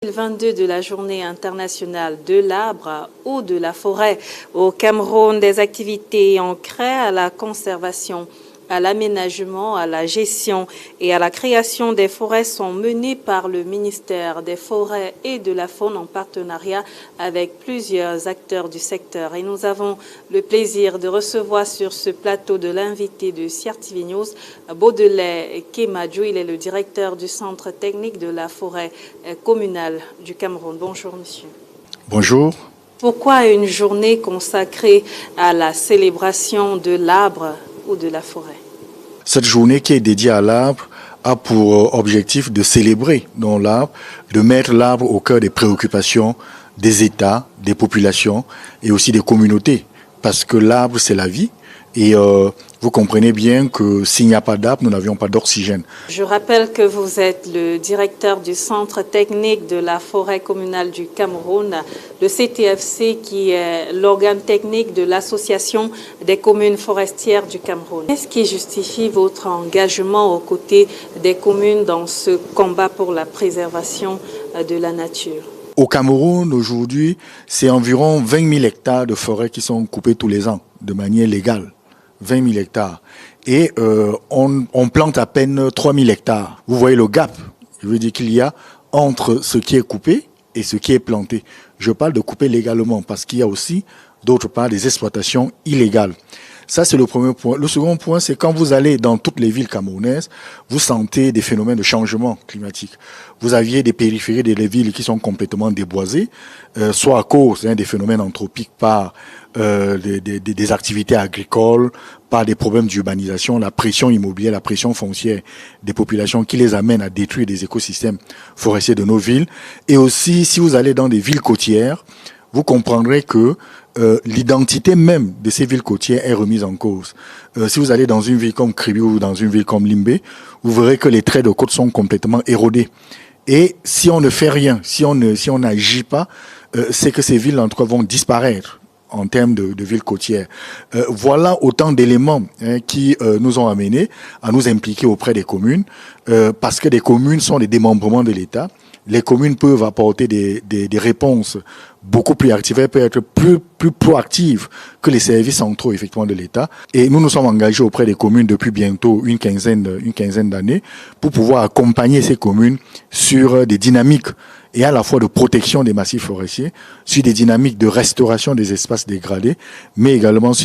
2022 de la Journée internationale de l'arbre ou de la forêt. Au Cameroun, des activités ancrées à la conservation, à l'aménagement, à la gestion et à la création des forêts sont menées par le ministère des Forêts et de la Faune en partenariat avec plusieurs acteurs du secteur. Et nous avons le plaisir de recevoir sur ce plateau de l'invité de CRTV News, Baudelaire Kemadjou. Il est le directeur du Centre technique de la forêt communale du Cameroun. Bonjour monsieur. Bonjour. Pourquoi une journée consacrée à la célébration de l'arbre ou de la forêt? Cette journée qui est dédiée à l'arbre a pour objectif de célébrer l'arbre, de mettre l'arbre au cœur des préoccupations des États, des populations et aussi des communautés. Parce que l'arbre, c'est la vie. Et vous comprenez bien que s'il n'y a pas d'arbre, nous n'avions pas d'oxygène. Je rappelle que vous êtes le directeur du Centre technique de la forêt communale du Cameroun, le CTFC, qui est l'organe technique de l'Association des communes forestières du Cameroun. Qu'est-ce qui justifie votre engagement aux côtés des communes dans ce combat pour la préservation de la nature? Au Cameroun, aujourd'hui, c'est environ 20 000 hectares de forêts qui sont coupés tous les ans, de manière légale. 20 000 hectares. Et on plante à peine 3 000 hectares. Vous voyez le gap. Je veux dire qu'il y a entre ce qui est coupé et ce qui est planté. Je parle de couper légalement parce qu'il y a aussi, d'autre part, des exploitations illégales. Ça, c'est le premier point. Le second point, c'est quand vous allez dans toutes les villes camerounaises, vous sentez des phénomènes de changement climatique. Vous aviez des périphéries des villes qui sont complètement déboisées, soit à cause des phénomènes anthropiques par des activités agricoles, par des problèmes d'urbanisation, la pression immobilière, la pression foncière des populations qui les amène à détruire des écosystèmes forestiers de nos villes. Et aussi, si vous allez dans des villes côtières, vous comprendrez que l'identité même de ces villes côtières est remise en cause. Si vous allez dans une ville comme Kribi ou dans une ville comme Limbe, vous verrez que les traits de côte sont complètement érodés. Et si on ne fait rien, si on n'agit pas, c'est que ces villes en tout cas vont disparaître en termes de villes côtières. Voilà autant d'éléments qui nous ont amenés à nous impliquer auprès des communes, parce que les communes sont des démembrements de l'État. Les communes peuvent apporter des réponses beaucoup plus actives, elles peuvent être plus proactives que les services centraux effectivement de l'État. Et nous nous sommes engagés auprès des communes depuis bientôt une quinzaine d'années pour pouvoir accompagner ces communes sur des dynamiques et à la fois de protection des massifs forestiers, sur des dynamiques de restauration des espaces dégradés, mais également sur